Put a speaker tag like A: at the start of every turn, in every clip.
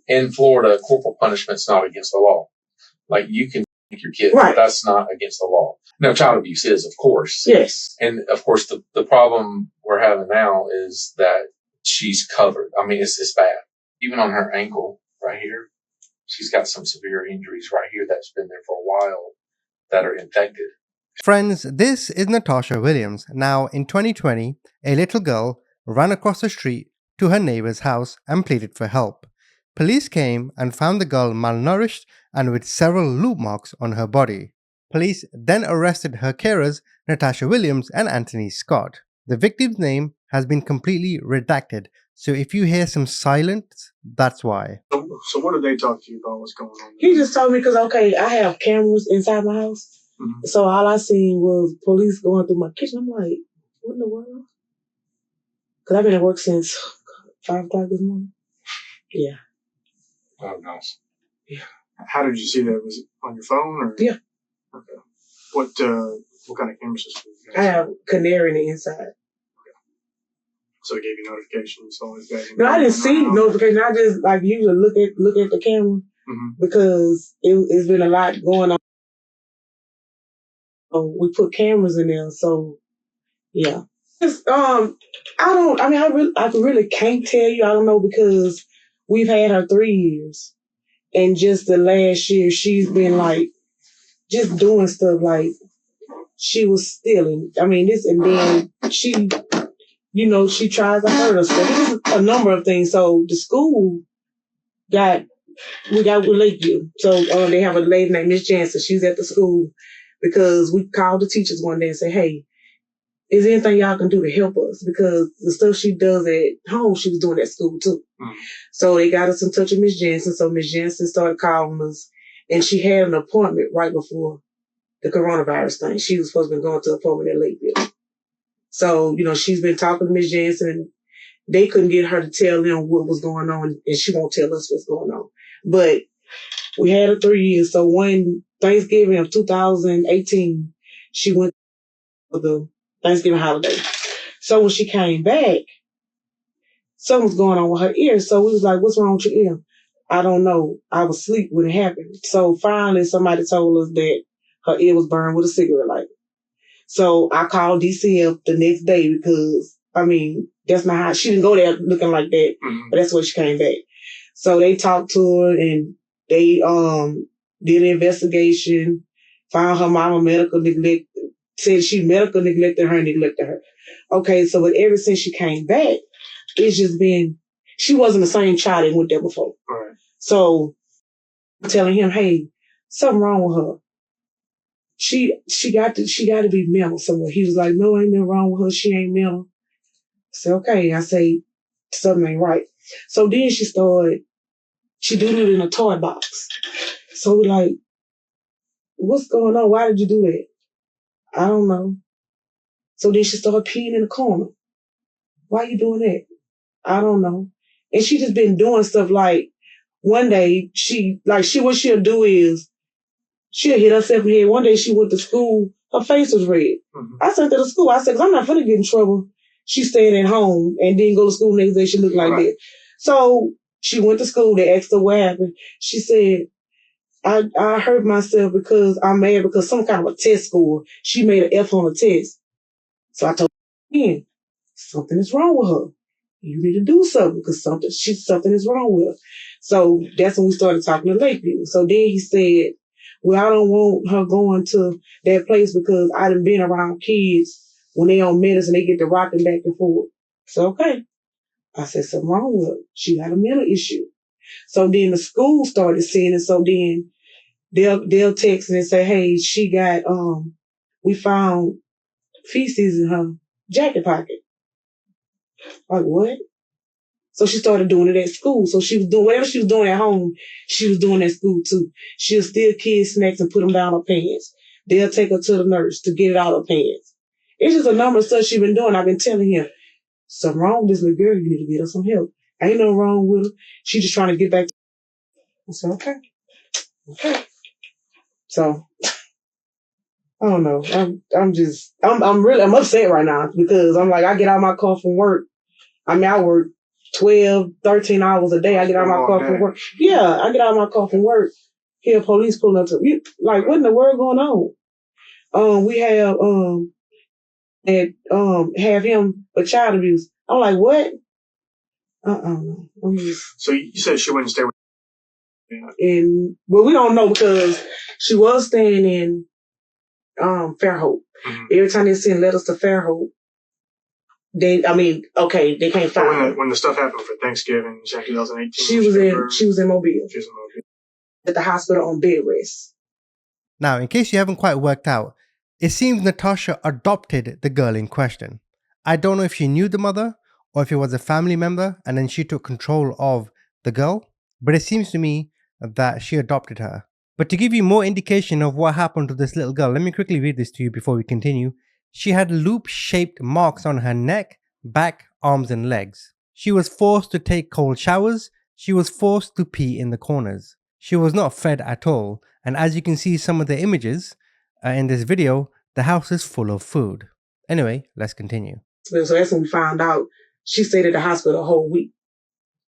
A: in Florida, corporal punishment's not against the law. Like, you can take your kid,
B: Right.
A: but that's not against the law. Now, child abuse is, of course.
B: Yes.
A: And of course, the problem we're having now is that she's covered. I mean, it's bad. Even on her ankle right here, she's got some severe injuries right here that's been there for a while that are infected.
C: Friends, this is Natarsha Williams. Now, in 2020, a little girl ran across the street to her neighbor's house and pleaded for help. Police came and found the girl malnourished and with several loop marks on her body. Police then arrested her carers, Natarsha Williams and Anthony Scott. The victim's name has been completely redacted, so if you hear some silence, that's why.
D: So what did they talk to you about? What's going on?
B: He just told me because, okay, I have cameras inside my house. Mm-hmm. So all I seen was police going through my kitchen. I'm like, what in the world? Because I've been at work since 5 o'clock this morning. Yeah.
A: Oh, nice.
B: Yeah.
D: How did you see that? Was it on your phone? Or?
B: Yeah.
D: Okay. What kind of camera system?
B: I have Canary in the inside. Okay.
D: So it gave you notifications.
B: No, I didn't see notifications. I just usually look at the camera because it's been a lot going on. So we put cameras in there. So yeah. I really can't tell you. I don't know because we've had her 3 years, and just the last year she's been just doing stuff like she was stealing. I mean this, and then she tries to hurt us. There's a number of things. So the school we got with Lakeview. So they have a lady named Miss Jansen. She's at the school because we called the teachers one day and said, hey, is there anything y'all can do to help us? Because the stuff she does at home, she was doing at school too. Mm. So they got us in touch with Miss Jansen. So Miss Jansen started calling us, and she had an appointment right before the coronavirus thing. She was supposed to be going to an appointment at Lakeview. So, she's been talking to Miss Jansen, and they couldn't get her to tell them what was going on, and she won't tell us what's going on. But we had her 3 years. So one Thanksgiving of 2018, she went for the Thanksgiving holiday. So when she came back, something was going on with her ear. So we was like, what's wrong with your ear? I don't know. I was asleep when it happened. So finally somebody told us that her ear was burned with a cigarette lighter. So I called DCF the next day because, that's not how, she didn't go there looking like that, but that's where she came back. So they talked to her and they did an investigation, found her mama medical neglect, said she medical neglected her. Okay, so but ever since she came back, it's just been, she wasn't the same child that went there before. Right. So I'm telling him, hey, something wrong with her. She got to be mental somewhere. He was like, no, ain't nothing wrong with her. She ain't mental. I said, okay. I say, something ain't right. So then she did it in a toy box. So we're like, what's going on? Why did you do that? I don't know. So then she started peeing in the corner. Why you doing that? I don't know. And she just been doing stuff like one day what she'll do is she'll hit herself in the head. One day she went to school, her face was red. Mm-hmm. I sent her to school. I said, 'cause I'm not finna get in trouble. She staying at home and didn't go to school the next day. She looked like that. So she went to school. They asked her what happened. She said, I hurt myself because I'm mad because some kind of a test score. She made an F on a test. So I told her again, something is wrong with her. You need to do something because something is wrong with her. So that's when we started talking to Lakeview. So then he said, well, I don't want her going to that place because I done been around kids when they on medicine, they get to rocking back and forth. So, okay. I said, something wrong with her. She got a mental issue. So then the school started seeing it. So then they'll text and say, hey, she got, we found feces in her jacket pocket. Like, what? So she started doing it at school. So she was doing whatever she was doing at home, she was doing at school too. She'll steal kids' snacks and put them down her pants. They'll take her to the nurse to get it out of her pants. It's just a number of stuff she's been doing. I've been telling him, something wrong with this little girl. You need to get her some help. Ain't nothing wrong with her. She's just trying to get back to. I said, okay. So I don't know. I'm upset right now because I'm like, I get out of my car from work. I work 12, 13 hours a day. I get out of my car from work. Yeah, I get out of my car from work. Hear police pulling up to me. Like, what in the world going on? We have have him for child abuse. I'm like, what?
D: So you said she wouldn't stay with
B: and well, we don't know because she was staying in Fairhope.
D: Mm-hmm.
B: Every time they send letters to Fairhope, they can't find her.
D: When the stuff happened for Thanksgiving, 2018,
B: she was in Mobile.
D: She was in Mobile.
B: At the hospital on bed rest.
C: Now, in case you haven't quite worked out, it seems Natarsha adopted the girl in question. I don't know if she knew the mother or if it was a family member and then she took control of the girl, but it seems to me that she adopted her. But to give you more indication of what happened to this little girl, let me quickly read this to you before we continue. She had loop-shaped marks on her neck, back, arms, and legs. She was forced to take cold showers. She was forced to pee in the corners. She was not fed at all, and as you can see some of the images in this video, the house is full of food. Anyway, let's continue.
B: So that's when we found out she stayed at the hospital a whole week.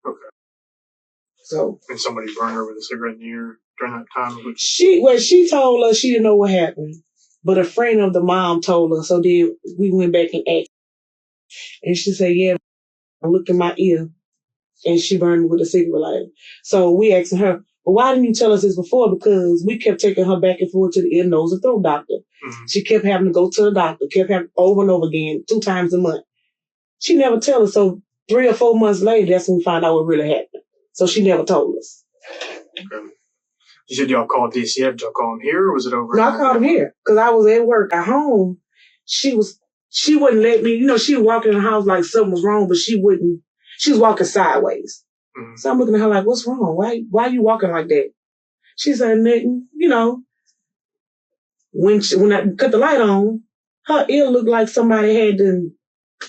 D: Okay.
B: So.
D: And somebody burned her with a cigarette in the ear during that time?
B: She told us she didn't know what happened, but a friend of the mom told us, so then we went back and asked. And she said, yeah, I looked in my ear, and she burned me with a cigarette lighter. So we asked her, well, why didn't you tell us this before? Because we kept taking her back and forth to the ear, nose, and throat doctor. Mm-hmm. She kept having to go to the doctor, kept having over and over again, 2 times a month. She never told us. So 3 or 4 months later, that's when we found out what really happened. So she never told us.
D: Okay. You said y'all called DCF. Did y'all call him here or was it over?
B: No, I called him here because I was at work. At home, she wouldn't let me, she would walk in the house like something was wrong, but she was walking sideways. Mm-hmm. So I'm looking at her like, what's wrong? Why are you walking like that? She said, nothing, When I cut the light on, her ear looked like somebody had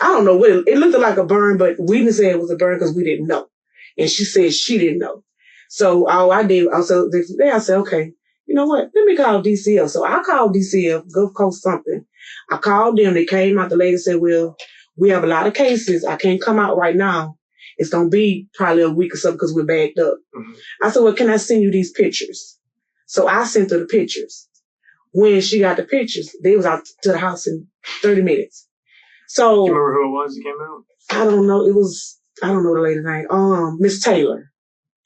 B: I don't know what it looked like a burn, but we didn't say it was a burn because we didn't know. And she said she didn't know. So all I did, I said, okay, you know what? Let me call DCF. So I called DCF, Gulf Coast something. I called them. They came out. The lady said, well, we have a lot of cases. I can't come out right now. It's going to be probably a week or something because we're backed up. Mm-hmm. I said, well, can I send you these pictures? So I sent her the pictures. When she got the pictures, they was out to the house in 30 minutes. So.
D: Do you remember who it was that came out?
B: I don't know. I don't know the lady's name. Miss Taylor.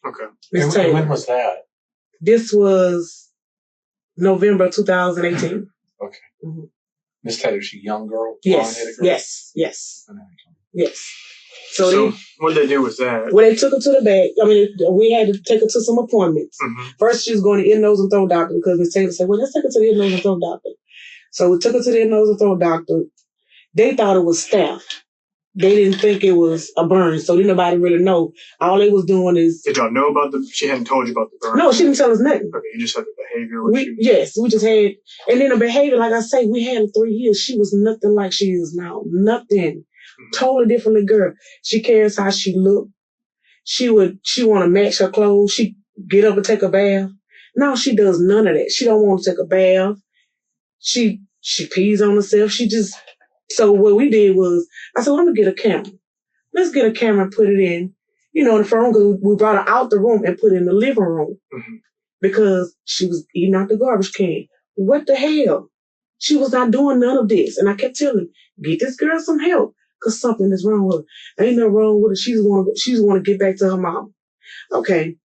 D: Okay.
B: Miss Taylor.
A: When was that?
B: This was November 2018.
A: Okay. Mm-hmm. Miss Taylor, she a young girl?
B: Yes.
A: Girl?
B: Yes. Yes.
D: So what did they do with that?
B: Well, they took her to the back. We had to take her to some appointments. Mm-hmm. First, she was going to ear, nose, and throat doctor because Miss Taylor said, well, let's take her to the ear, nose, and throat doctor. So we took her to the ear, nose, and throat doctor. They thought it was staph. They didn't think it was a burn, so didn't nobody really know. All they was doing is...
D: Did y'all know about she hadn't told you about the burn?
B: No, she didn't tell us nothing.
D: Okay, you just had the behavior.
B: Yes, we just had... And then the behavior, like I say, we had her 3 years. She was nothing like she is now. Nothing. Mm-hmm. Totally different girl. She cares how she look. She want to match her clothes. She get up and take a bath. No, she does none of that. She don't want to take a bath. She pees on herself. She just... So what we did was, I said, well, I'm going to get a camera. Let's get a camera and put it in, in the front room. Because we brought her out the room and put it in the living room. Mm-hmm. Because she was eating out the garbage can. What the hell? She was not doing none of this. And I kept telling her, get this girl some help. Because something is wrong with her. Ain't nothing wrong with her. She just want to get back to her mom. Okay.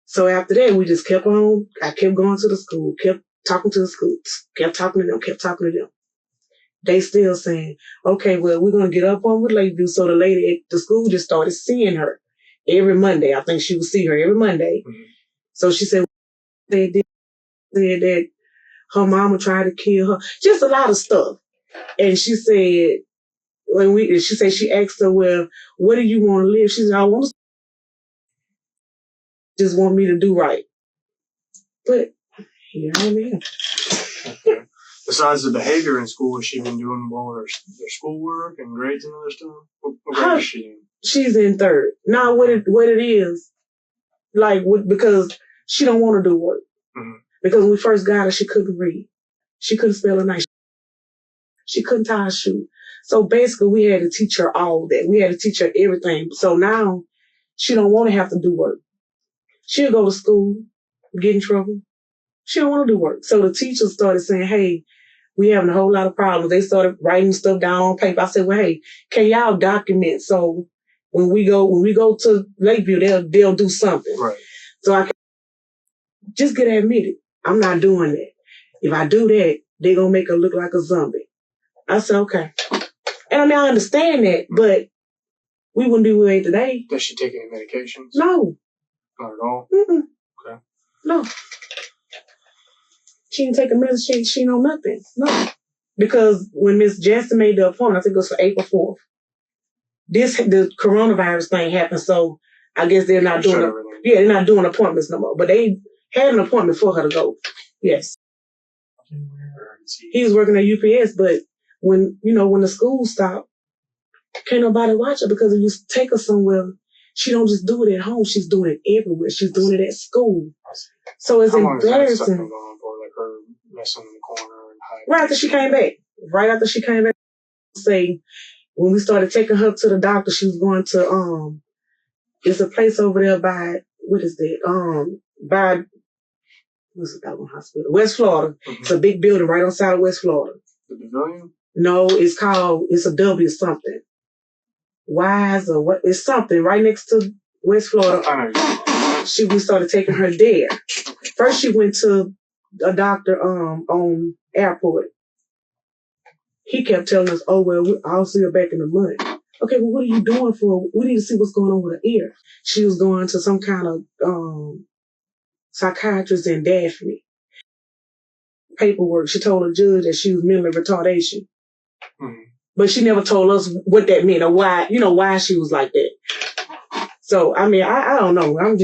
B: So after that, we just kept on. I kept going to the school. Kept talking to the school. Kept talking to them. They still saying, okay, well, we're going to get up on with Lakeview. So the lady at the school just started seeing her every Monday. I think she would see her every Monday. Mm-hmm. So she said, they did say that her mama tried to kill her. Just a lot of stuff. And she said, she asked her, well, what do you want to live? She said, I want to just want me to do right. But here I am.
D: Okay. Besides the behavior in school, has she been doing well with her schoolwork and grades and other stuff? What grade is she in?
B: She's in 3rd. Now, what it is, because she don't want to do work. Mm-hmm. Because when we first got her, she couldn't read. She couldn't spell her name. She couldn't tie a shoe. So basically, we had to teach her all that. We had to teach her everything. So now she don't want to have to do work. She'll go to school, get in trouble. She don't want to do work. So the teachers started saying, hey, we having a whole lot of problems. They started writing stuff down on paper. I said, well, hey, can y'all document so when we go to Lakeview, they'll do something.
D: Right.
B: So I can just get admitted. I'm not doing that. If I do that, they're gonna make her look like a zombie. I said, okay. And I mean, I understand that, but we wouldn't be where we are today.
D: Does she take any medications?
B: No.
D: Not at all?
B: Mm-mm.
D: Okay.
B: No. She didn't take a medicine. She know nothing. No. Because when Miss Jansen made the appointment, I think it was for April 4th, the coronavirus thing happened, so I guess they're not they're not doing appointments no more. But they had an appointment for her to go. Yes. He was working at UPS, but when the school stopped, can't nobody watch her because if you take her somewhere, she don't just do it at home. She's doing it everywhere. She's doing it at school. So it's embarrassing.
D: Like her messing in the corner and hiding.
B: Right after she came back, say when we started taking her to the doctor, she was going to it's a place over there by what is that? By what's the Dalton Hospital? West Florida. Mm-hmm. It's a big building right on side of West Florida.
D: The Pavilion?
B: No, it's a W something. Wise or what? It's something right next to West Florida. We started taking her there. First, she went to a doctor on airport. He kept telling us, "Oh well, I'll see her back in a month." Okay, well, what are you doing for? We need to see what's going on with her ear. She was going to some kind of psychiatrist in Daphne. Paperwork. She told the judge that she was mentally retardation. Mm-hmm. But she never told us what that meant or why she was like that. So, I mean, I don't know. I'm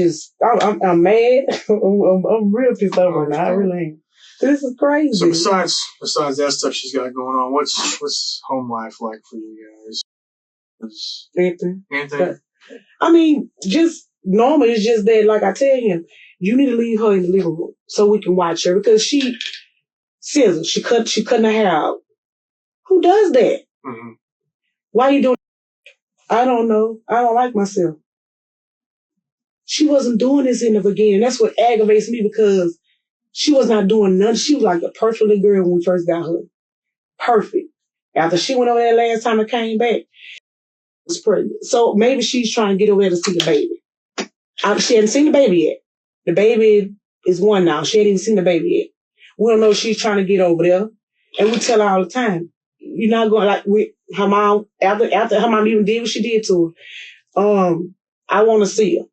B: mad. I'm real pissed off right now. I really am. This is crazy.
D: So besides that stuff she's got going on, what's home life like for you guys?
B: Anything? I mean, just normal. It's just that, like I tell him, you need to leave her in the living room so we can watch her because she cutting her hair out. Who does that? Mm-hmm. Why are you doing? I don't know. I don't like myself. She wasn't doing this in the beginning. That's what aggravates me because she was not doing nothing. She was like a perfect little girl when we first got her. Perfect. After she went over there last time and came back, was pregnant. So maybe she's trying to get over there to see the baby. She hadn't seen the baby yet. The baby is 1 now. She hadn't even seen the baby yet. We don't know if she's trying to get over there. And we tell her all the time, you're not going like with her mom after her mom even did what she did to her. I want to see her.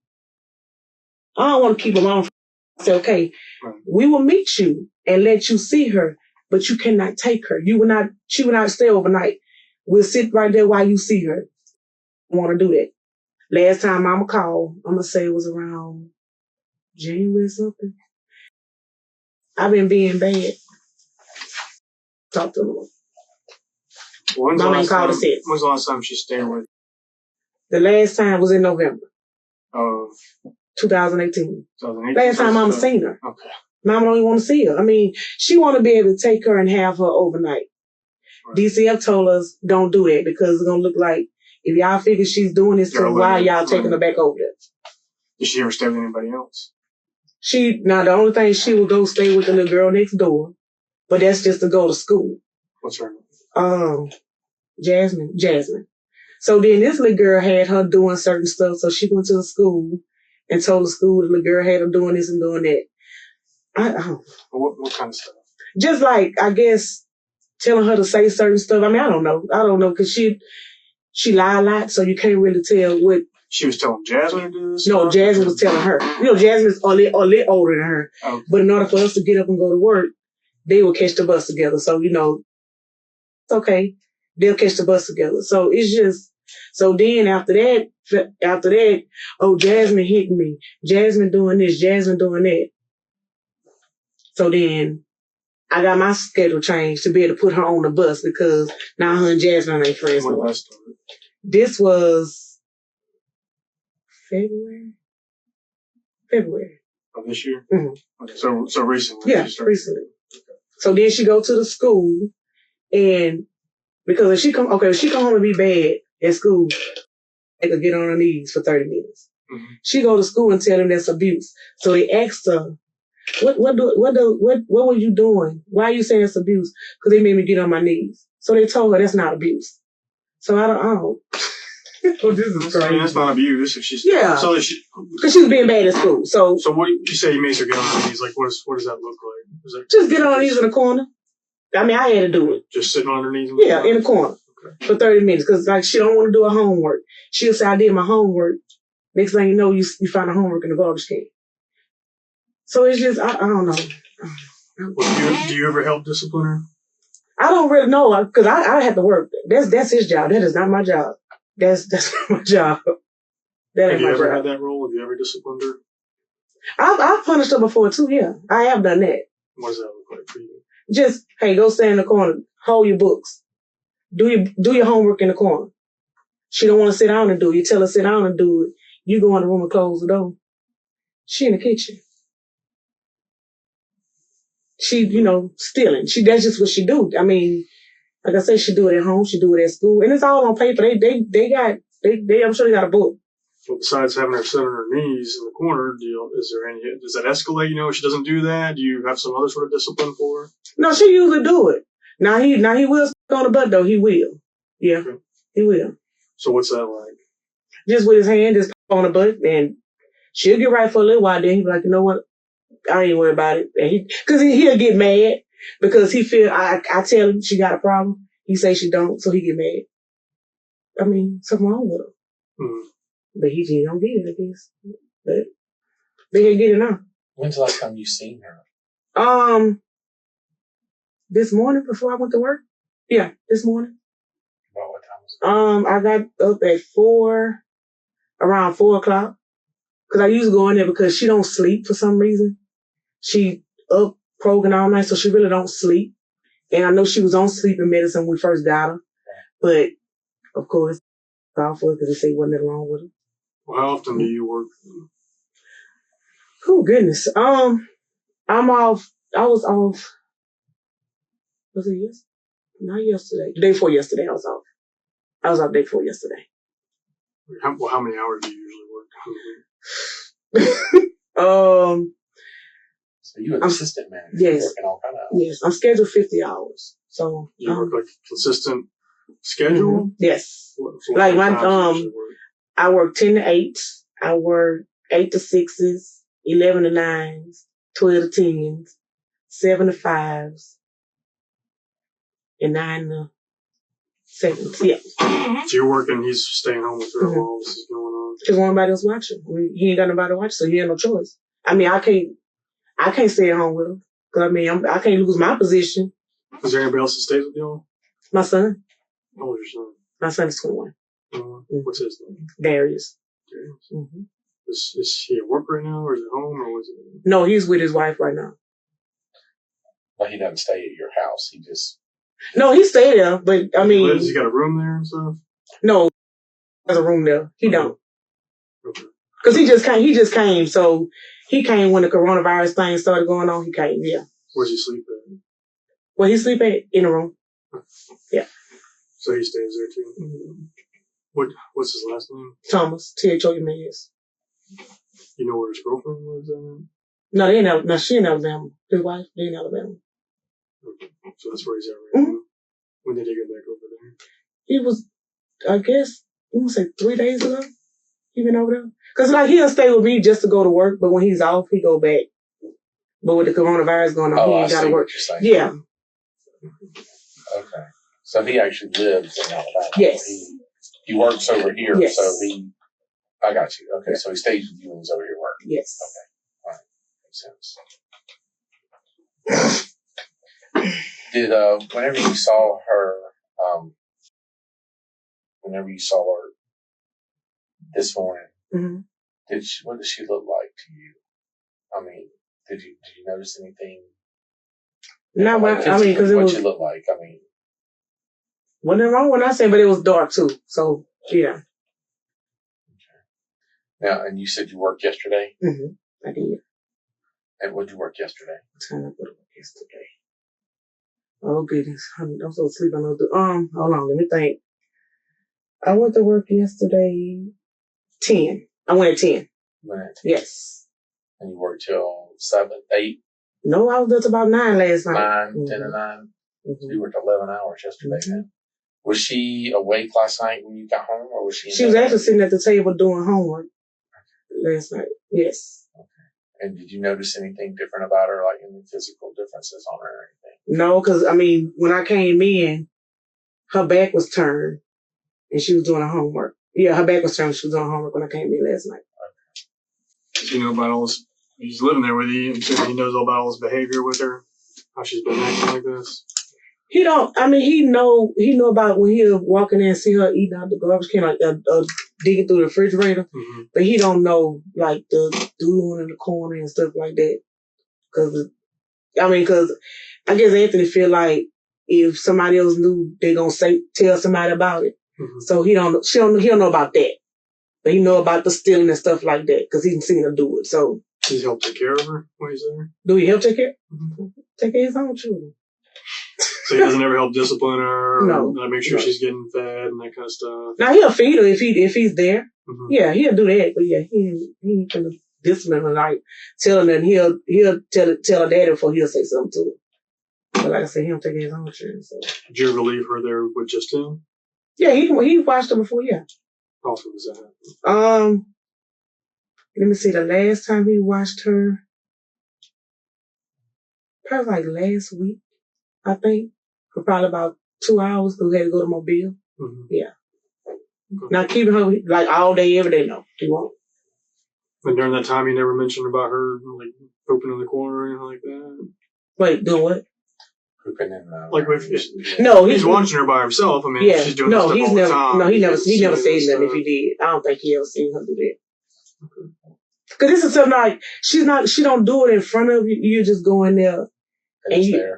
B: I don't want to keep her mom. I say, okay, we will meet you and let you see her, but you cannot take her. She will not stay overnight. We'll sit right there while you see her. I want to do that. Last time Mama called, I'm going to say it was around January or something. I've been being bad. Talk to her. Mama ain't called us yet.
D: When's the last time she stayed with?
B: The last time was in November.
D: Of
B: 2018. Last time Mama seen her. Okay. Mama don't even want to see her. I mean, she want to be able to take her and have her overnight. Right. DCF told us don't do that because it's going to look like if y'all figure she's doing this, so why y'all taking her back over there?
D: Did she ever stay with anybody else?
B: The only thing she would go stay with the little girl next door, but that's just to go to school.
D: What's her name?
B: Jasmine. So then this little girl had her doing certain stuff, so she went to the school and told the school the little girl had her doing this and doing that. I don't know.
D: What kind of stuff?
B: Just like, I guess, telling her to say certain stuff. I mean, I don't know, because she lied a lot, so you can't really tell what.
D: She was telling Jasmine to do this?
B: No, Jasmine was telling her. Jasmine's a little older than her. Okay. But in order for us to get up and go to work, they would catch the bus together. So, it's okay. They'll catch the bus together. So it's just, so then after that, oh, Jasmine hit me. Jasmine doing this, Jasmine doing that. So then I got my schedule changed to be able to put her on the bus because now her and Jasmine ain't friends no more. This was February.
D: Of this year?
B: Mm-hmm.
D: Okay, so recently?
B: Yeah, recently. So then she go to the school and Because if she come home and be bad at school, they could get on her knees for 30 minutes.
D: Mm-hmm.
B: She go to school and tell them that's abuse. So they asked her, what were you doing? Why are you saying it's abuse? Because they made me get on my knees. So they told her that's not abuse. So I don't. Oh, this is crazy.
D: I mean, that's not abuse if she's
B: so
D: because
B: she was being bad at school. So
D: what you say you made her get on her knees? Like what does that look like? Is that
B: just get on her knees in the corner. I mean, I had to do it.
D: Just sitting on her knees. In
B: the corner for 30 minutes because like she don't want to do her homework. She'll say I did my homework. Next thing you know, you find her homework in the garbage can. So it's just I don't know.
D: Well, do you ever help discipline her?
B: I don't really know because I have to work. That's his job. That is not my job. That's not my job. That
D: Have
B: ain't
D: you
B: my
D: ever
B: job.
D: had that role? Have you ever disciplined her?
B: I've punished her before too. Yeah, I have done that.
D: What does that look like for you?
B: Just hey, go stand in the corner, hold your books, do your homework in the corner. She don't want to sit down and do it. You tell her sit down and do it. You go in the room and close the door. She in the kitchen. She, stealing. That's just what she do. I mean, like I said, she do it at home. She do it at school, and it's all on paper. I'm sure they got a book.
D: Well, besides having her sit on her knees in the corner, does that escalate? If she doesn't do that, do you have some other sort of discipline for her?
B: No, she usually do it. Now he will stick on the butt though. He will. Yeah, okay. He will.
D: So what's that like?
B: Just with his hand, just on the butt, and she'll get right for a little while. Then he'll be like, you know what? I ain't worried about it. And he'll get mad because he feel I tell him she got a problem. He say she don't, so he get mad. I mean, something wrong with her.
D: Mm-hmm.
B: But he just don't get it, I guess. But they can get it now.
A: When's the last time you seen her?
B: This morning before I went to work. Yeah, this morning.
A: About what time was it?
B: I got up at around 4 o'clock. Cause I usually go in there because she don't sleep for some reason. She up programming all night, so she really don't sleep. And I know she was on sleeping medicine when we first got her. But, of course, called for it because they say wasn't nothing wrong with her.
D: Well, how often do you work?
B: Oh, goodness. I'm off. I was off. Was it yesterday? Not yesterday. The day before yesterday, I was off. I was off day before yesterday.
D: How many hours do you usually work?
A: So you're an assistant manager.
B: Yes.
A: You're working all kind of hours.
B: Yes. I'm scheduled 50 hours. So
D: you work like consistent schedule?
B: Mm-hmm. Yes. Like I work 10 to 8. I work 8 to 6s, 11 to 9s, 12 to 10s, 7 to 5s, and 9 to 7s. Yeah.
D: So you're working, he's staying home with her while all this is going on?
B: Because nobody else watching. He ain't got nobody to watch, so he had no choice. I mean, I can't stay at home with him. Because, I mean, I can't lose my position.
D: Is there anybody else that stays with you?
B: My son.
D: How old is your son?
B: My son is 21.
D: What's his name?
B: Darius.
D: Mm-hmm. Is he at work right now, or is he home, or was it?
B: No, he's with his wife right now.
A: But he doesn't stay at your house. He just...
B: No, he stayed there, but I mean...
D: Has he got a room there and stuff?
B: No, there's a room there. He don't.
D: Okay.
B: Because he just came, so he came when the coronavirus thing started going on. He came, yeah.
D: Where's he sleep at?
B: Well, he sleep in the room. Yeah.
D: So he stays there too. Mm-hmm. What's his last name?
B: Thomas. Thomas.
D: You know where his girlfriend lives at?
B: No, they in Alabama. No, she in Alabama. His wife, they in Alabama.
D: Okay. So that's where he's at right now. When did he get back over there?
B: He was, I guess, I'm gonna say 3 days ago. He been over there. Cause like he'll stay with me just to go to work, but when he's off, he go back. But with the coronavirus going on, he ain't gotta work. Yeah.
A: Okay. So he actually lives in Alabama.
B: Yes.
A: He works over here.
B: Yes.
A: So I got you. Okay. Yeah. So he stays with you when he's over here working.
B: Yes.
A: Okay. All right. Makes sense. Did, whenever you saw her this morning, what did she look like to you? I mean, did you notice anything?
B: Not what I mean, because it was.
A: What she looked like? I mean,
B: wasn't wrong when I said, but it was dark too. So yeah.
A: Okay. Now, and you said you worked yesterday.
B: I did.
A: And what did you work yesterday?
B: What time did I go to work yesterday? Oh goodness, I'm so asleep. I know. Hold on, let me think. I went to work yesterday. 10. I went at 10.
A: Right.
B: Yes.
A: And you worked till 7, 8?
B: No, I was there till about 9 last night.
A: 9, 10 to 9. So
B: Mm-hmm.
A: you worked 11 hours yesterday.
B: Mm-hmm.
A: Then. Was she awake last night when you got home, or was she?
B: She was actually sitting at the table doing homework last night. Yes.
A: Okay. And did you notice anything different about her, like any physical differences on her or anything?
B: No, because I mean, when I came in, her back was turned and she was doing her homework. Yeah, her back was turned. She was doing homework when I came in last night.
D: Does he know about all this? He's living there with you. I'm assuming he knows all about all this behavior with her. How she's been acting like this.
B: He don't. I mean, he know about when he'll walk in there and see her eating out the garbage can, like digging through the refrigerator.
D: Mm-hmm.
B: But he don't know like the doodling in the corner and stuff like that. Cause I guess Anthony feel like if somebody else knew, they gonna tell somebody about it.
D: Mm-hmm.
B: So he don't know about that. But he know about the stealing and stuff like that because he's seen her do it. So
D: he's helped take care of her when he's there.
B: Do he help take care?
D: Mm-hmm.
B: Take care of his own children.
D: So he doesn't ever help discipline her, or
B: No.
D: make sure she's getting fed and that kind of stuff.
B: Now he'll feed her if he's there.
D: Mm-hmm.
B: Yeah, he'll do that. But yeah, he ain't gonna discipline her, like telling her, and he'll tell her daddy before he'll say something to her. But like I said, he don't take his own children. So.
D: Did you ever leave her there with just him?
B: Yeah, he watched her before. Yeah.
D: How often was that?
B: Let me see. The last time he watched her, probably like last week, I think, for probably about 2 hours because we had to go to Mobile.
D: Mm-hmm.
B: Yeah. Okay. Not keeping her like all day, every day. No, he won't.
D: And during that time, he never mentioned about her like pooping in the corner or anything like that.
B: Wait, doing what?
A: Pooping in the
D: like
B: no,
D: he's watching her by himself. I mean,
B: yeah,
D: she's doing this stuff all the time.
B: No, he never said nothing if he did. I don't think he ever seen her do that. Because this is something like she don't do it in front of you. You just go in there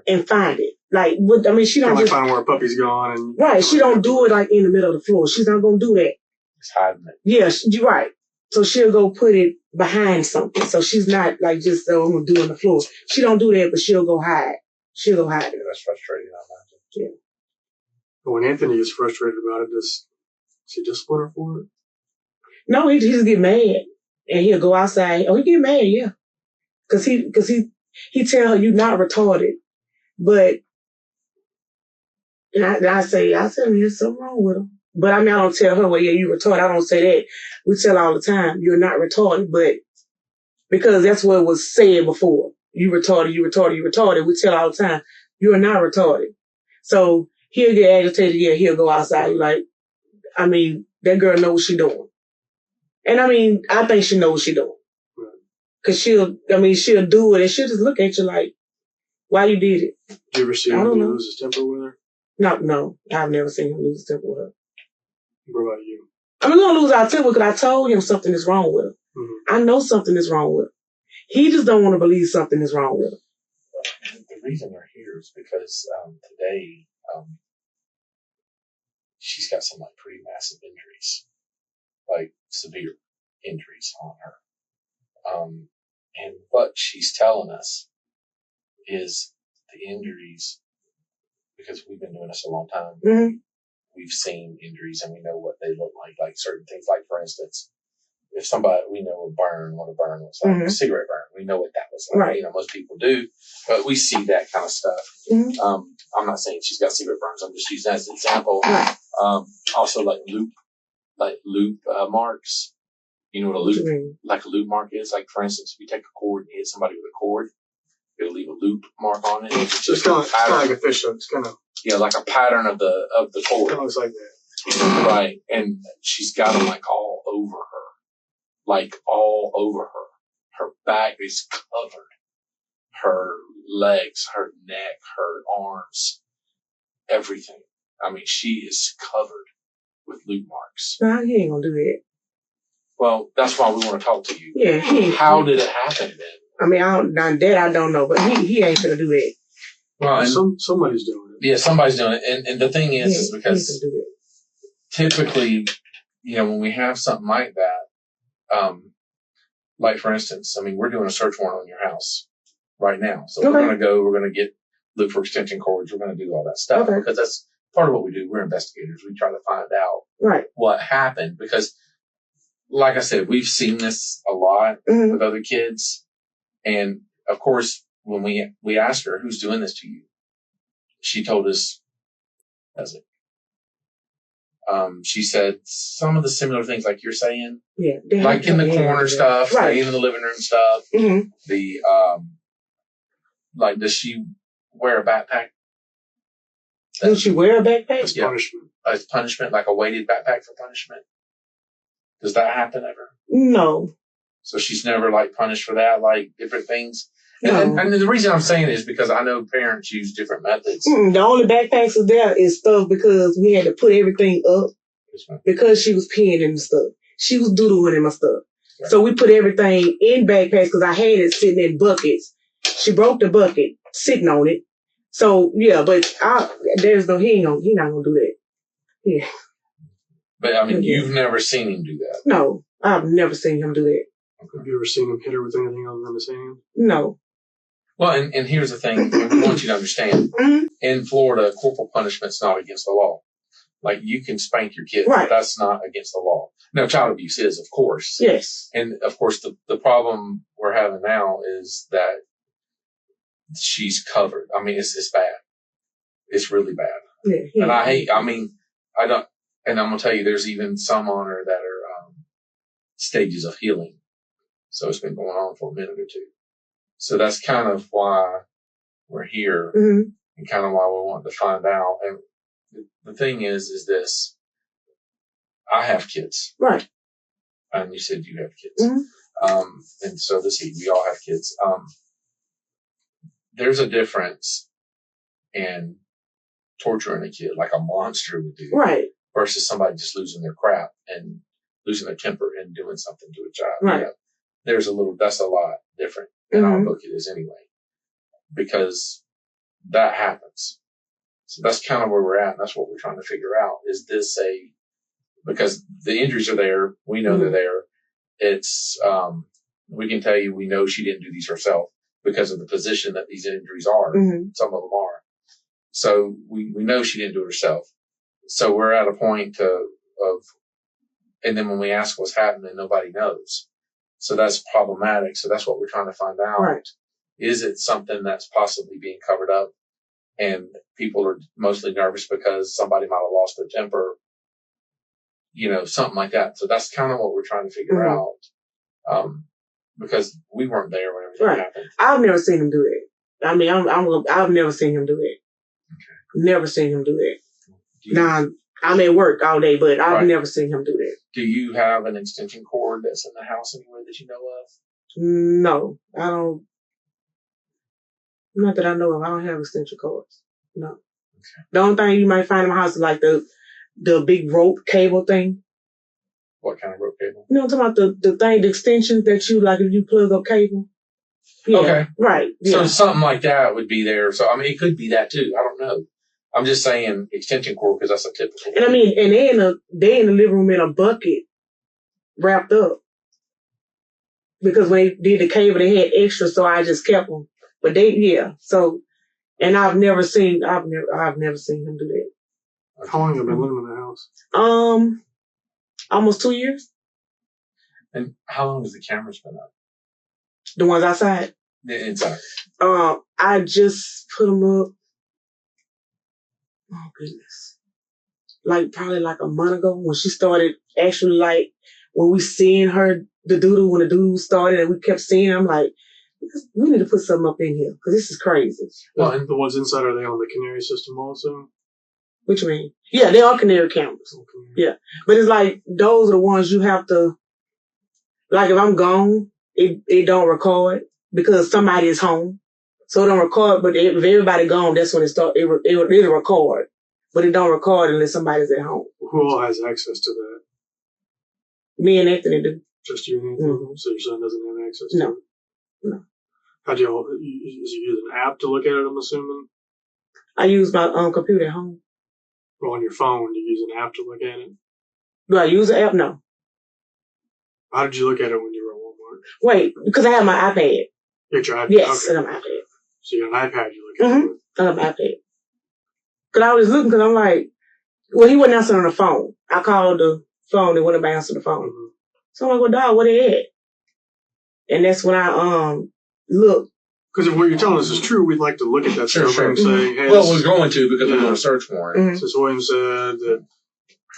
B: and find it. Like what? I mean, she don't
D: just find where a puppy's gone and
B: right. She don't do it like in the middle of the floor. She's not gonna do that.
A: It's hiding it.
B: Yeah, you're right. So she'll go put it behind something. So she's not like just I'm gonna do it on the floor. She don't do that, but she'll go hide. She'll go hide.
A: Yeah, that's frustrating.
B: Yeah.
D: But when Anthony is frustrated about it, does he discipline her for it?
B: No, he just get mad and he'll go outside. Oh, he get mad, yeah, because he tell her you're not retarded, but and I say there's something wrong with him. But I mean, I don't tell her, well, yeah, you retarded. I don't say that. We tell her all the time, you're not retarded, but because that's what was said before. You retarded, you retarded, you retarded. We tell her all the time, you are not retarded. So he'll get agitated, yeah, he'll go outside. Like, I mean, that girl knows what she's doing. And I mean, I think she knows what she's doing. Cause she'll do it and she'll just look at you like, why you did it?
D: Did you ever see him lose his temper with her?
B: No, I've never seen him lose his temper with her.
D: What about you?
B: I'm going to lose our temper because I told him something is wrong with her. Mm-hmm. I know something is wrong with her. He just don't want to believe something is wrong with her.
A: The reason we're here is because today she's got some like pretty massive injuries, like severe injuries on her. And what she's telling us is the injuries, because we've been doing this a long time. Mm-hmm. We've seen injuries and we know what they look like certain things. Like, for instance, if somebody, we know what a burn looks like, a cigarette burn, we know what that looks like. Right. Most people do, but we see that kind of stuff. Mm-hmm. I'm not saying she's got cigarette burns. I'm just using that as an example. Right. Also like loop marks. You know what a loop mark is? Like, for instance, if you take a cord and hit somebody with a cord, it'll leave a loop mark on it. It's just
D: kind of like a fish hook. It's kind of
A: like a pattern of the cord.
D: It looks like that.
A: Right, and she's got them like all over her. Her back is covered. Her legs, her neck, her arms, everything. I mean, she is covered with loop marks.
B: No, he ain't gonna do that.
A: Well, that's why we want to talk to you.
B: Yeah.
A: How did it happen then?
B: I mean, I don't know, but he ain't gonna do that.
D: Well, somebody's doing it.
A: Yeah, somebody's doing it. And the thing is because typically, when we have something like that, like for instance, I mean, we're doing a search warrant on your house right now. So we're going to get look for extension cords. We're going to do all that stuff
B: Okay.
A: because that's part of what we do. We're investigators. We try to find out
B: Right.
A: what happened because, like I said, we've seen this a lot
B: Mhm.
A: with other kids. And of course, when we asked her, who's doing this to you? She told us, doesn't. She said some of the similar things like you're saying,
B: Yeah.
A: like in the corner stuff,
B: Right.
A: staying in the living room stuff.
B: Mhm.
A: The, like, does she wear a backpack?
B: Does she wear a backpack?
D: That's
A: Yeah.
D: punishment.
A: As punishment, like a weighted backpack for punishment? Does that happen ever?
B: No.
A: So she's never like punished for that, like different things.
B: No.
A: And the reason I'm saying it is because I know parents use different methods.
B: The only backpacks is there is stuff because we had to put everything up because she was peeing in the stuff. She was doodling in my stuff.
A: Right.
B: So we put everything in backpacks because I had it sitting in buckets. She broke the bucket sitting on it. So yeah, but there's no, he not gonna do that. Yeah.
A: But I mean, you've never seen him do that.
B: No, I've never seen him do that.
A: Okay.
D: Have you ever seen him hit her with anything other than his hand?
B: No.
A: Well, and here's the thing. I want you to understand.
B: Mhm.
A: In Florida, corporal punishment's not against the law. Like, you can spank your kid.
B: Right.
A: But that's not against the law. Now, child abuse is, of course.
B: Yes.
A: And, of course, the problem we're having now is that she's covered. I mean, it's bad. It's really bad.
B: Yeah.
A: And I don't, and I'm going to tell you, there's even some on her that are stages of healing. So it's been going on for a minute or two. So that's kind of why we're here
B: Mhm.
A: and kind of why we want to find out. And the thing is this, I have kids.
B: Right.
A: And you said you have kids.
B: Mhm.
A: And so we all have kids. There's a difference in torturing a kid like a monster would do.
B: Right.
A: Versus somebody just losing their crap and losing their temper and doing something to a child.
B: Right.
A: Yeah, that's a lot different in our book it is anyway. Because that happens. So that's kind of where we're at. And that's what we're trying to figure out. Is this because the injuries are there. We know they're there. It's, we can tell you, we know she didn't do these herself because of the position that these injuries are.
B: Mhm.
A: Some of them are. So we know she didn't do it herself. So we're at a point and then when we ask what's happening, nobody knows. So that's problematic. So that's what we're trying to find out.
B: Right.
A: Is it something that's possibly being covered up and people are mostly nervous because somebody might have lost their temper, something like that. So that's kind of what we're trying to figure out. Because we weren't there when everything happened.
B: I've never seen him do that. I mean, I've never seen him do that.
A: Okay.
B: Never seen him do that. I'm at work all day, but I've never seen him do that.
A: Do you have an extension cord that's in the house anywhere that you know of?
B: No, I don't. Not that I know of. I don't have extension cords. No.
A: Okay.
B: The only thing you might find in my house is like the big rope cable thing.
A: What kind of rope cable?
B: You know what I'm talking about? The thing, the extensions that you, like if you plug up cable. Yeah,
A: okay.
B: Right. Yeah.
A: So something like that would be there. So, I mean, it could be that too. I don't know. I'm just saying extension cord because that's a typical.
B: And I mean, and they in the living room in a bucket wrapped up. Because when they did the cable, they had extra, so I just kept them. But so, and I've never seen him do that.
A: Okay.
D: How long have you been living in the house?
B: Almost 2 years.
A: And how long has the cameras been up?
B: The ones outside?
A: The inside.
B: I just put them up. Oh goodness. Probably a month ago when she started actually when we seen her, when the doodle started and we kept seeing her, I'm like, we need to put something up in here because this is crazy.
D: Well, and the ones inside, are they on the canary system also?
B: What you mean? Yeah, they are canary cameras. Okay. Yeah. But it's those are the ones you have to, if I'm gone, it don't record because somebody is home. So it don't record, but if everybody gone, that's when it'll record. But it don't record unless somebody's at home.
D: Who all has access to that?
B: Me and Anthony do.
D: Just you and Anthony? Mm-hmm. So your son doesn't have access to it? No. How'd you use an app to look at it, I'm assuming?
B: I use my computer at home.
D: Or on your phone, do you use an app to look at it?
B: Do I use an app? No.
D: How did you look at it when you were at Walmart?
B: Wait, because I have my iPad.
D: You had your iPad?
B: Yes,
D: okay.
B: I have my iPad.
D: So you got an iPad you look at.
B: I have an iPad. Cause I was looking, cause I'm like, well, he wasn't answering the phone. I called the phone and wouldn't answer the phone.
D: Mm-hmm.
B: So I'm like, well, dog, where they at? And that's when I looked.
D: Because if what you're telling us is true, we'd like to look at that stuff and say, hey,
A: well, we're going to because we're going to search warrant.
D: Since William said that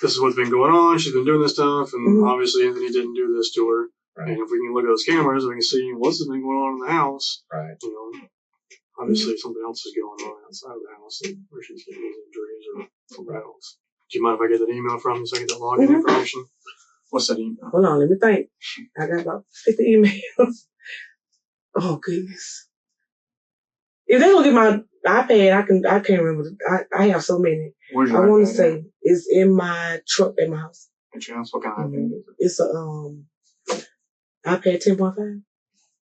D: this is what's been going on, she's been doing this stuff, and obviously Anthony didn't do this to her. Right. And if we can look at those cameras, we can see what's been going on in the house. Right. You know, obviously something else is going on outside of the house where she's getting these injuries or something else. Do you mind if I get that email from you so I get that login information? What's that email?
B: Hold on, let me think. I got about 50 emails. Oh goodness. If they don't get my iPad, I can't remember. I have so many.
D: Where's your
B: I want to
D: iPad
B: say
D: at?
B: it's in my truck at my house.
D: At your house? What kind of iPad is it?
B: It's a iPad 10.5.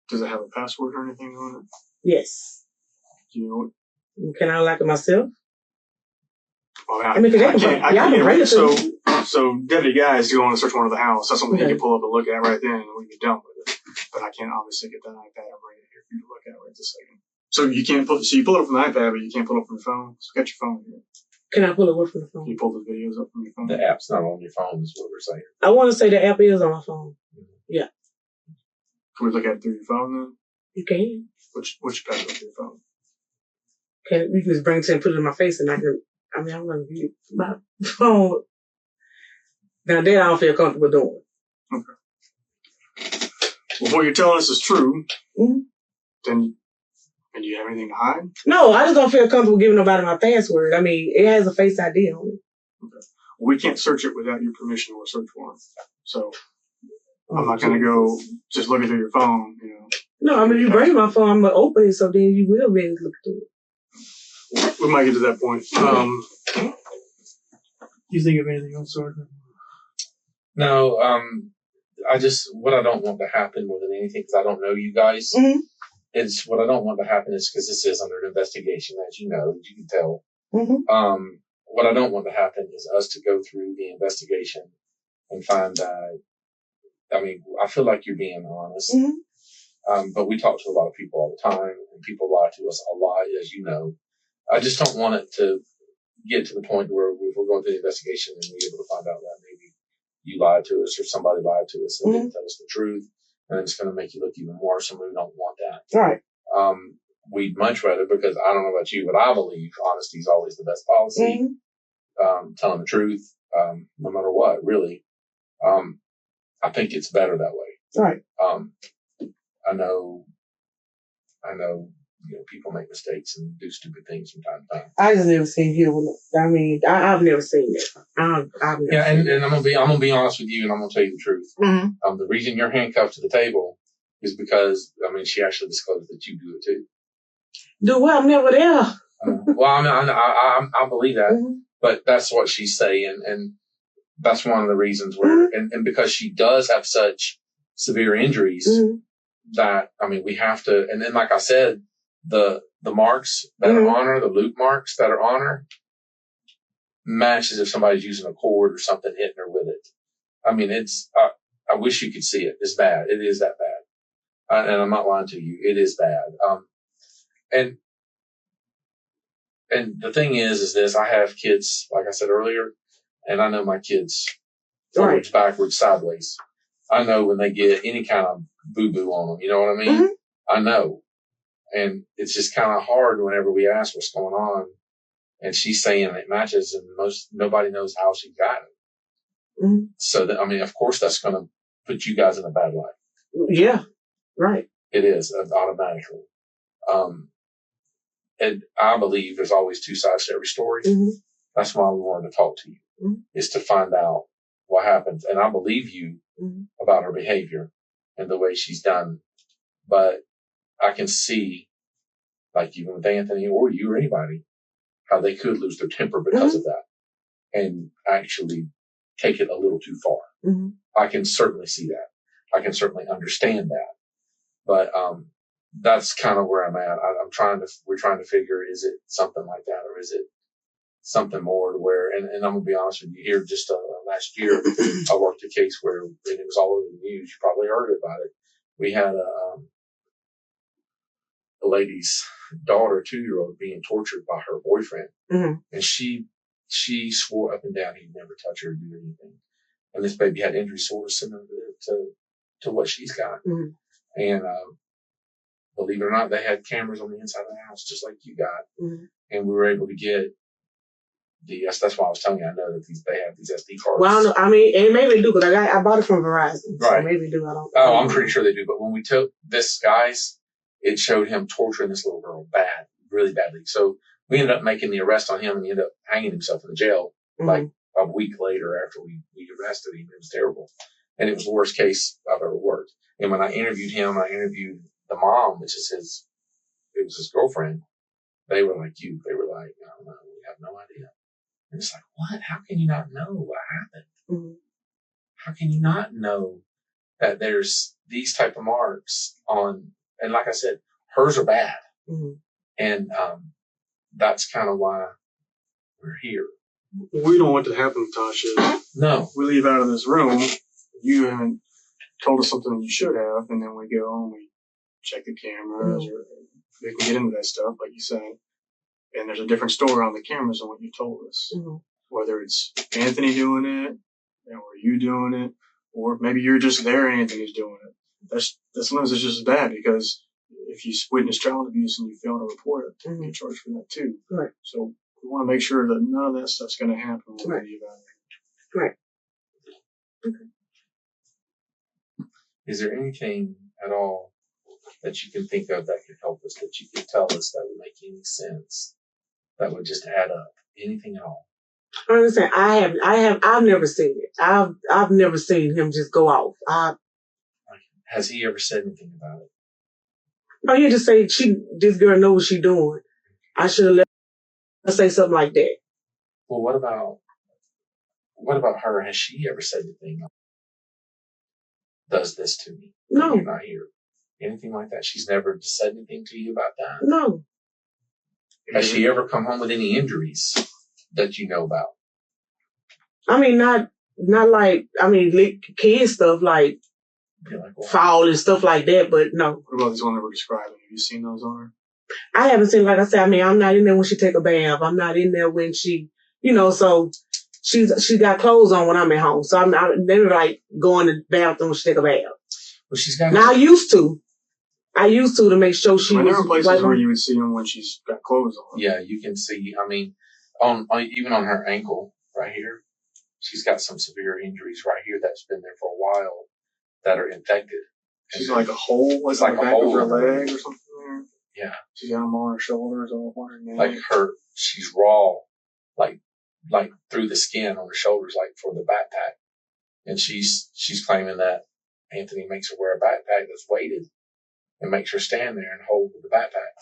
D: Does it have a password or anything on it?
B: Yes.
D: Do you know it?
B: Can I like it myself?
D: Well,
B: I mean, I can bring it to
D: So Deputy Guy is going to search warrant of the house. That's something he can pull up and look at right then, and we can be done with it. But I can't obviously get that iPad right here for you to look at right this second. So you can't pull. So you pull it up from the iPad, but you can't pull it up from your phone. So get your phone here.
B: Can I pull it up from the phone?
D: Can you pull the videos up from your phone?
A: The app's not on your phone, is what we're saying.
B: I want to say the app is on my phone. Yeah.
D: Can we look at it through your phone then?
B: You can.
D: Which password for your phone?
B: You can just bring it to and put it in my face, and I'm going to use my phone. Now that I don't feel comfortable doing.
D: Okay. Well, if what you're telling us is true, then. And do you have anything to hide?
B: No, I just don't feel comfortable giving nobody my password. I mean, it has a Face ID on it.
D: Okay. Well, we can't search it without your permission or a search warrant. So I'm not going to go just looking through your phone, you know.
B: No, I mean, you bring my phone, I'm going to open it, so then you will be able to look through it.
D: We might get to that point. You think of anything else, Sergeant?
A: No, what I don't want to happen more than anything, because I don't know you guys, it's what I don't want to happen is because this is under an investigation, as you know, as you can tell. What I don't want to happen is us to go through the investigation and find that, I mean, I feel like you're being honest, but we talk to a lot of people all the time, and people lie to us a lot, as you know. I just don't want it to get to the point where if we're going through the investigation and we're able to find out that maybe you lied to us or somebody lied to us and didn't tell us the truth, and it's going to make you look even worse, and we don't want that.
B: Right.
A: We'd much rather, because I don't know about you, but I believe honesty is always the best policy. Telling the truth, no matter what, really. I think it's better that way.
B: Right.
A: I know, you know, people make mistakes and do stupid things from time to time.
B: I just never seen you. I mean, I've never seen that. I've never
A: and I'm gonna be honest with you, and I'm gonna tell you the truth. The reason you're handcuffed to the table is because, I mean, she actually disclosed that you do it too.
B: Do what? I'm never there.
A: Well, I mean, I believe that, but that's what she's saying, and that's one of the reasons where, and because she does have such severe injuries that, I mean, we have to, and then like I said, the marks that are on her, the loop marks that are on her, matches if somebody's using a cord or something hitting her with it. I mean, it's, I wish you could see it. It's bad. It is that bad. And I'm not lying to you. It is bad. And the thing is this, I have kids, like I said earlier, and I know my kids forwards, backwards, sideways. I know when they get any kind of boo-boo on them. You know what I mean? I know. And it's just kind of hard whenever we ask what's going on. And she's saying it matches, and nobody knows how she got it. So that, I mean, of course that's going to put you guys in a bad light.
B: Yeah. Right.
A: It is automatically. And I believe there's always two sides to every story. That's why we wanted to talk to you, is to find out what happens. And I believe you about her behavior and the way she's done. But I can see, like even with Anthony or you or anybody, how they could lose their temper because of that and actually take it a little too far. I can certainly see that. I can certainly understand that. But that's kind of where I'm at. We're trying to figure, is it something like that, or is it something more to where, and I'm going to be honest with you here, just last year, I worked a case where, and it was all over the news. You probably heard about it. We had a lady's daughter, 2-year-old, being tortured by her boyfriend.
B: Mm-hmm.
A: And she swore up and down he'd never touch her or do anything. And this baby had injury sort of similar to what she's got.
B: Mm-hmm.
A: And, believe it or not, they had cameras on the inside of the house, just like you got.
B: Mm-hmm.
A: And we were able to get that's why I was telling you, I know that they have these SD cards.
B: Well, I don't know. I mean, and maybe they do, because I bought it from Verizon.
A: Right.
B: So maybe they do. I don't.
A: Oh, I'm pretty sure they do. But when we took this guy's, it showed him torturing this little girl really badly. So we ended up making the arrest on him, and he ended up hanging himself in the jail like a week later after we arrested him. It was terrible. And it was the worst case I've ever worked. And when I interviewed him, I interviewed the mom, which is it was his girlfriend. They were like you. They were like, I don't know, we have no idea. And it's like, what? How can you not know what happened?
B: Mm-hmm.
A: How can you not know that there's these type of marks on, and like I said, hers are bad.
B: Mm-hmm.
A: And, that's kind of why we're here.
D: We don't want to happen, Tasha.
A: No.
D: We leave out of this room. You haven't told us something you should have, and then we go and we check the cameras, or we can get into that stuff, like you said. And there's a different story on the cameras than what you told us.
B: Mm-hmm. Whether
D: it's Anthony doing it, or you doing it, or maybe you're just there and Anthony's doing it. That's sometimes it's just bad, because if you witness child abuse and you fail to report it, you get charged for that too.
B: Right.
D: So we want to make sure that none of that stuff's going to happen when we leave out.
B: Right.
A: Okay. Is there anything at all that you can think of that could help us, that you could tell us that would make any sense, that would just add up? Anything at all?
B: I understand. I've never seen it. I've never seen him just go off.
A: Has he ever said anything about it?
B: No, you just say this girl knows what she's doing. I should have let her say something like that.
A: Well, what about her? Has she ever said anything? Does this to me?
B: No.
A: You're not here. Anything like that? She's never said anything to you about that?
B: No.
A: Has she ever come home with any injuries that you know about?
B: I mean, not like, kid stuff like fall and stuff like that, but no.
D: What about this one that we're describing? Have you seen those on her?
B: I haven't seen, like I said, I'm not in there when she take a bath. I'm not in there when she, so she got clothes on when I'm at home. So I'm never like going to the bathroom when she take a bath.
A: Well, she's got.
B: Now I used to make sure she was.
D: There are places where you would see them when she's got clothes on.
A: Yeah, you can see. I mean, on even on her ankle right here, she's got some severe injuries right here that's been there for a while that are infected.
D: She's like a hole.
A: It's like a hole
D: in her leg or something there.
A: Yeah.
D: She's got them on her shoulders, all on her neck.
A: Like she's raw, like through the skin on her shoulders, like for the backpack. And she's claiming that Anthony makes her wear a backpack that's weighted and makes her stand there and hold the backpack.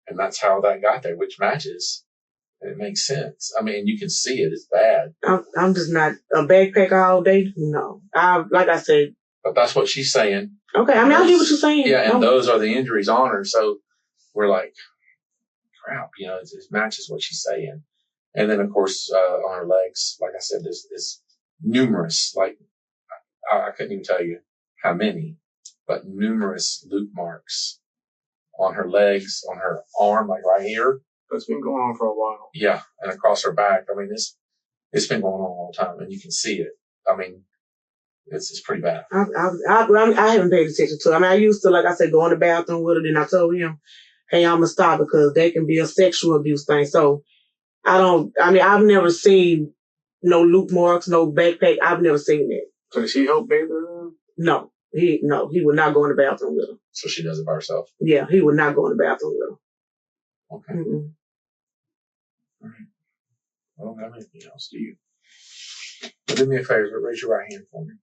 A: And that's how that got there, which matches. And it makes sense. I mean, you can see it. It's bad.
B: I'm just not a backpack all day. No. Like I said.
A: But that's what she's saying.
B: Okay. I get what you're saying.
A: Yeah. And those are the injuries on her. So we're like, crap, it matches what she's saying. And then, of course, on her legs, like I said, there's numerous, like, I couldn't even tell you how many, but numerous loop marks on her legs, on her arm, like right here.
D: It's been going on for a while.
A: Yeah. And across her back. I mean, it's been going on a long time, and you can see it. I mean, it's pretty bad.
B: I haven't paid attention to it. I mean, I used to, like I said, go in the bathroom with her, and I told him, hey, I'm going to stop because that can be a sexual abuse thing. So I've never seen no loop marks, no backpack. I've never seen that.
D: So does he help bathe her?
B: No, he would not go in the bathroom with her.
A: So she does it by herself?
B: Yeah, he would not go in the bathroom with her.
A: Okay.
B: Mm-mm.
A: All right. I don't have anything else, do you? But do me a favor, raise your right hand for me.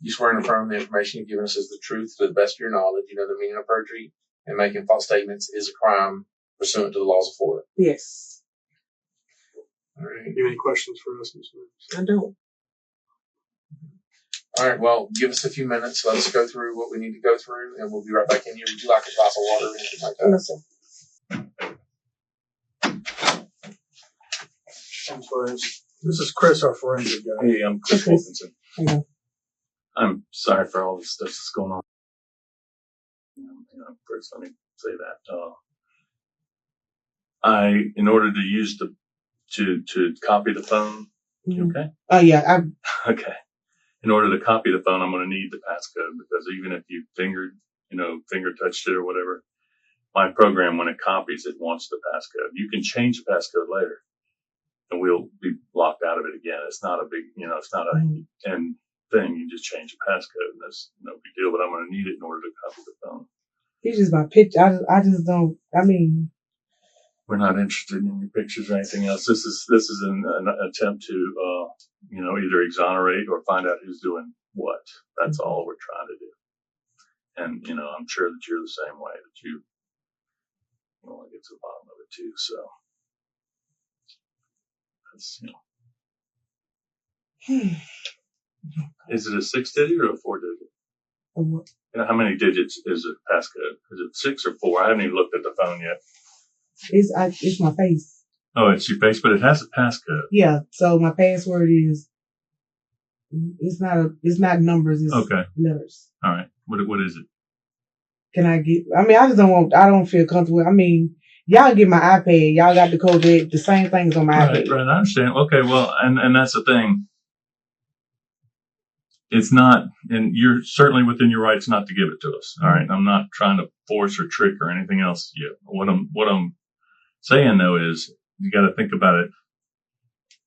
A: You swear and affirm the information you've given us is the truth to the best of your knowledge. You know the meaning of perjury and making false statements is a crime pursuant to the laws of Florida.
B: Yes.
A: All right.
D: Do you have any questions for us, Ms. Williams?
B: I don't.
A: All right. Well, give us a few minutes. Let us go through what we need to go through, and we'll be right back in here. Would you like a glass of water or anything like that?
B: No, sir.
D: This is Chris, our forensic guy.
E: Hey, I'm Chris Wilkinson.
B: Mm-hmm.
E: I'm sorry for all the stuff that's going on. First, let me say that. in order to use to copy the phone, okay?
B: Oh, yeah.
E: Okay. In order to copy the phone, I'm going to need the passcode, because even if you finger touched it or whatever, my program, when it copies, it wants the passcode. You can change the passcode later, and we'll be locked out of it again. It's not a big, it's not a end thing. You just change the passcode, and that's no big deal. But I'm going to need it in order to copy the phone.
B: It's just my picture. I just don't. I mean,
E: we're not interested in your pictures or anything else. This is an attempt to, either exonerate or find out who's doing what. That's all we're trying to do. And, I'm sure that you're the same way, that you want to get to the bottom of it too. So that's, Is it a 6-digit or a 4-digit? How many digits is it passcode? Is it 6 or 4? I haven't even looked at the phone yet.
B: It's my face.
E: Oh, it's your face, but it has a passcode.
B: Yeah. So my password is. It's not numbers. It's letters.
E: All right. What is it?
B: Can I get? I mean, I don't feel comfortable. I mean, y'all get my iPad. Y'all got the code. The same things on my iPad.
E: Right. I understand. Okay. Well, and that's the thing. It's not, and you're certainly within your rights not to give it to us. All right. I'm not trying to force or trick or anything else. Yeah. What I'm saying though is you got to think about it.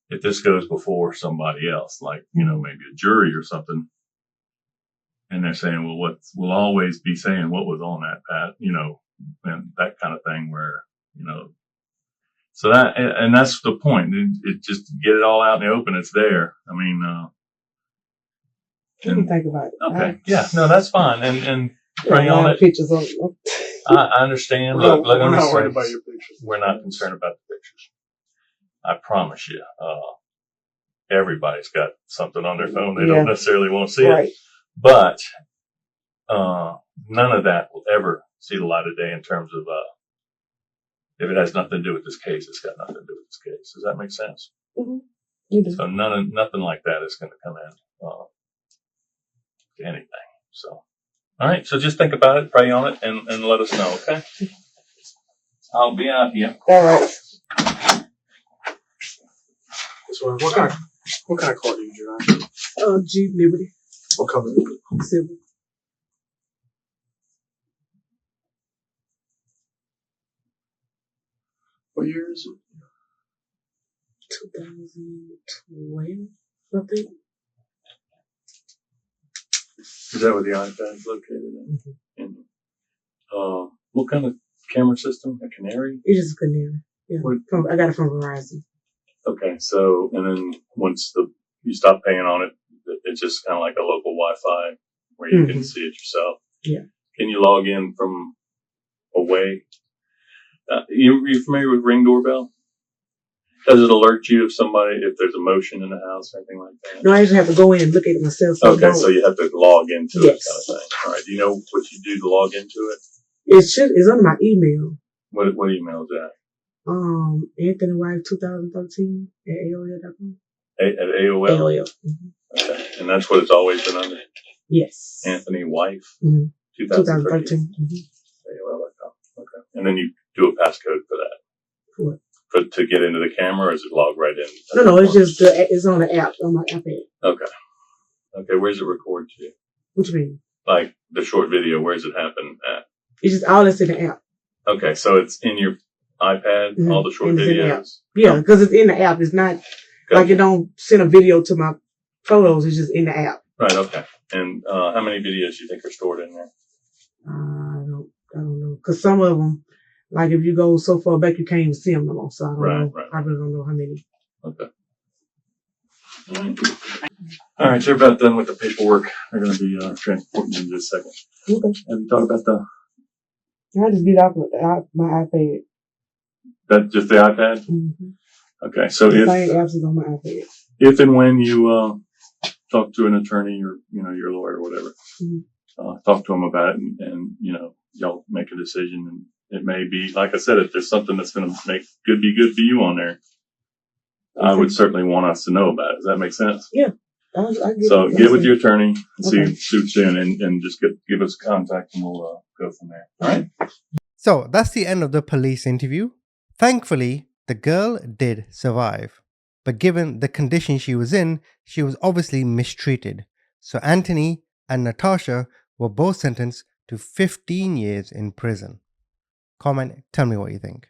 E: If this goes before somebody else, like, maybe a jury or something, and they're saying, well, we'll always be saying what was on that pad, and that kind of thing where, so and that's the point. It just get it all out in the open. It's there. I mean,
B: you can think about it.
E: Okay. Yeah. No, that's fine. And pray on it.
B: Pictures on
E: I understand. Look,
D: we're not worried about your pictures.
E: We're not concerned about the pictures. I promise you, everybody's got something on their phone. They don't necessarily want to see it, but none of that will ever see the light of day in terms of if it has nothing to do with this case. It's got nothing to do with this case. Does that make sense?
B: Mm-hmm.
E: So nothing like that is going to come in to anything. So, all right. So just think about it, pray on it, and let us know. Okay. I'll be out here.
B: All right.
D: So what kind of car do you drive?
B: Jeep Liberty.
D: What color?
B: Silver.
D: What year is it?
B: 2012, I think.
E: Is that where the iPad is located in? Mm-hmm. What kind of camera system? A Canary?
B: It is a Canary. Yeah. I got it from Verizon.
E: Okay, so, and then once you stop paying on it, it's just kind of like a local Wi-Fi where you can see it yourself.
B: Yeah.
E: Can you log in from away? You familiar with Ring Doorbell? Does it alert you if there's a motion in the house or anything like that?
B: No, I just have to go in and look at it myself.
E: Okay, so you have to log into it kind of thing. All right, do you know what you do to log into it?
B: It's on my email.
E: What email is that?
B: Anthony Wife 2013 at AOL.com.
E: At AOL?
B: AOL. Mm-hmm.
E: Okay. And that's what it's always been under?
B: Yes.
E: Anthony Wife?
B: Mm-hmm.
E: 2013.
B: Mm-hmm.
E: AOL.com. Okay. And then you do a passcode for that?
B: For
E: what? To get into the camera, or is it logged right in?
B: No, it's just, it's on the app, on my iPad.
E: Okay. Okay, where's it record to?
B: What you mean?
E: Like the short video, where's it happen at?
B: It's just all that's in the app.
E: Okay, so it's in your iPad, all the short videos?
B: Yeah, because it's in the app. It's not like you don't send a video to my photos. It's just in the app.
E: Right, okay. And how many videos do you think are stored in there?
B: I don't know. Because some of them, like if you go so far back, you can't even see them no more. So I don't know.
E: Right.
B: I really don't know how many.
E: Okay. All right, so you're about done with the paperwork. They're going to be transporting in just a second.
B: Okay.
E: Have you thought about
B: I just get off my iPad.
E: That's just the iPad?
B: Mm-hmm.
E: Okay, so
B: the same apps is on my iPad.
E: If and when you talk to an attorney or your lawyer or whatever, talk to them about it, and y'all make a decision. And it may be, like I said, if there's something that's going to be good for you on there, I would certainly want us to know about it. Does that make sense?
B: Yeah.
E: Get with your attorney, see what's in, and just give us contact, and we'll go from there. All right.
C: So that's the end of the police interview. Thankfully, the girl did survive, but given the condition she was in, she was obviously mistreated. So Anthony and Natarsha were both sentenced to 15 years in prison. Comment, tell me what you think.